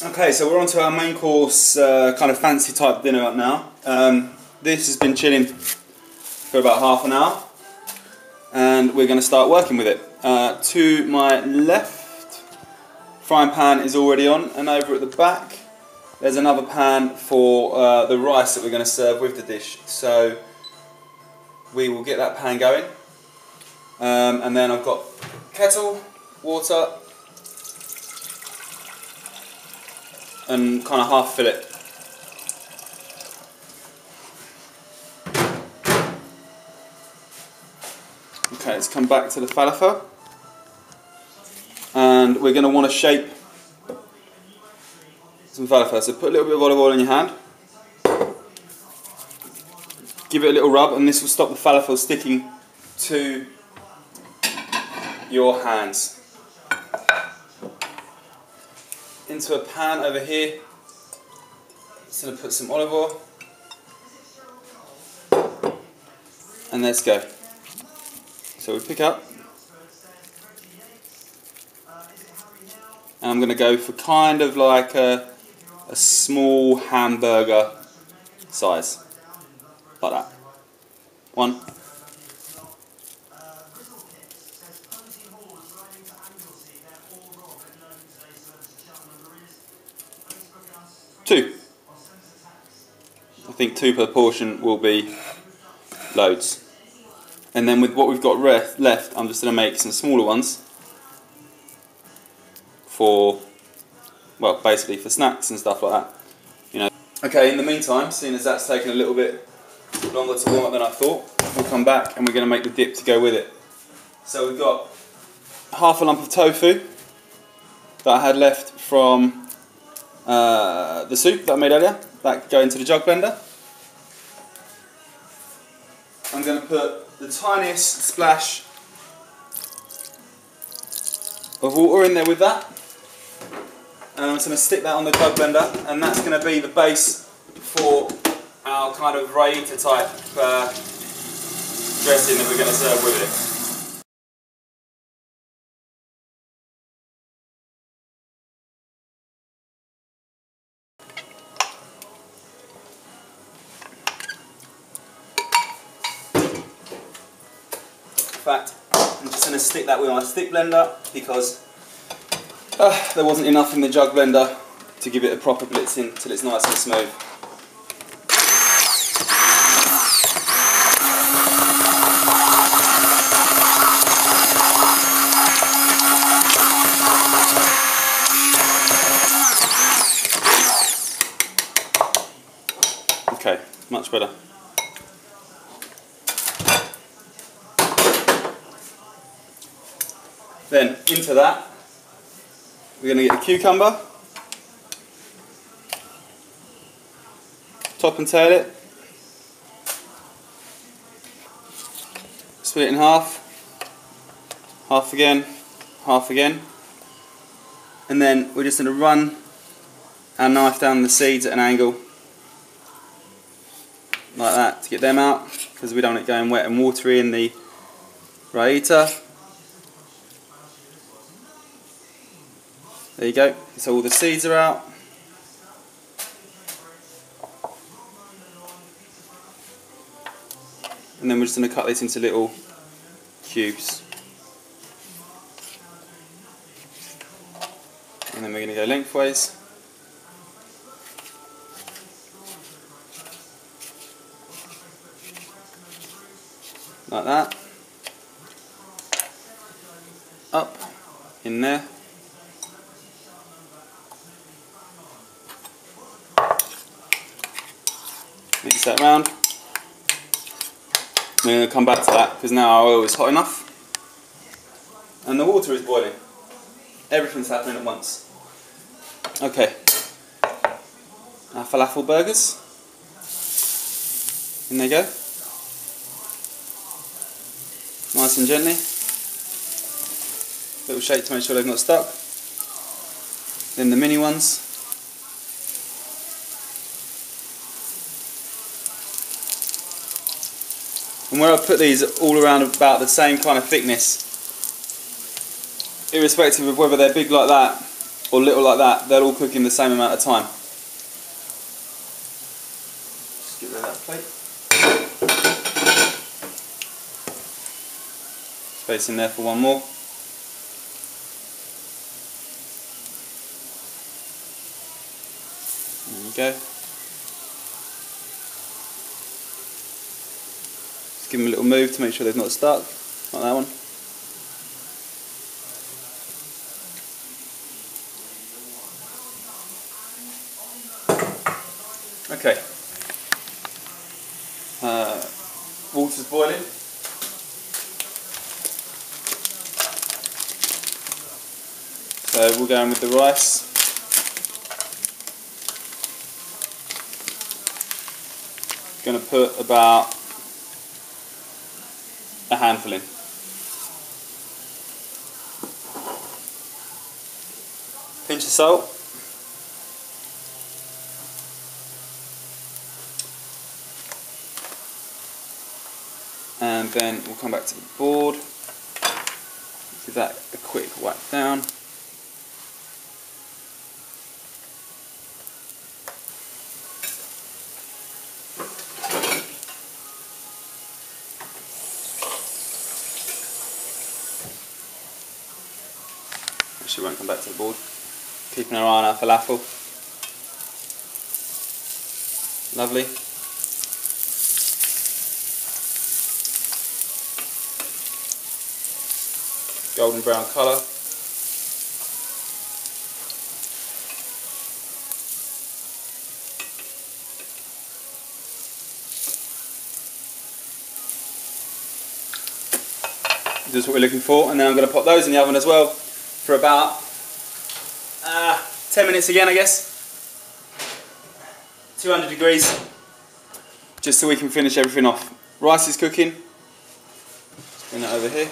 Okay, so we're on to our main course, kind of fancy type dinner up now. This has been chilling for about half an hour, and we're going to start working with it. To my left, frying pan is already on, and over at the back there's another pan for the rice that we're going to serve with the dish. So we will get that pan going, and then I've got kettle, water, and kind of half fillet. Okay, let's come back to the falafel, and we're going to want to shape some falafel. So put a little bit of olive oil in your hand, give it a little rub, and this will stop the falafel sticking to your hands. Into a pan over here, just going to put some olive oil, and let's go. So we pick up, and I'm going to go for kind of like a small hamburger size, like that. One. Two. I think 2 per portion will be loads. And then with what we've got left, I'm just going to make some smaller ones for, well, basically for snacks and stuff like that. You know. Okay, in the meantime, seeing as that's taken a little bit longer to warm up than I thought, we'll come back and we're going to make the dip to go with it. So we've got half a lump of tofu that I had left from the soup that I made earlier. That go into the jug blender. I'm going to put the tiniest splash of water in there with that, and I'm just going to stick that on the jug blender, and that's going to be the base for our kind of raita type dressing that we're going to serve with it. In fact, I'm just going to stick that with my stick blender because there wasn't enough in the jug blender to give it a proper blitzing until it's nice and smooth. Okay, much better. Then into that, we're going to get the cucumber, top and tail it, split it in half, half again, and then we're just going to run our knife down the seeds at an angle like that to get them out, because we don't want it going wet and watery in the raita. There you go, so all the seeds are out. And then we're just going to cut this into little cubes. And then we're going to go lengthways. Like that. Up, in there. Mix that round. We're going to come back to that because now our oil is hot enough and the water is boiling. Everything's happening at once. Okay, our falafel burgers. In they go. Nice and gently. Little shake to make sure they've not stuck. Then the mini ones. And where I've put these all around about the same kind of thickness, irrespective of whether they're big like that or little like that, they'll all cook in the same amount of time. Just get rid of that plate. Space in there for one more. There you go. Just give them a little move to make sure they're not stuck, like that one. Okay. Water's boiling. So we'll go in with the rice. Going to put about a handful in. Pinch of salt. And then we'll come back to the board. Give that a quick whack down. Actually won't come back to the board. Keeping our eye on our falafel. Lovely. Golden brown colour. Just what we're looking for, and then I'm going to pop those in the oven as well for about 10 minutes again, I guess. 200 degrees, just so we can finish everything off. Rice is cooking. Just bring that over here.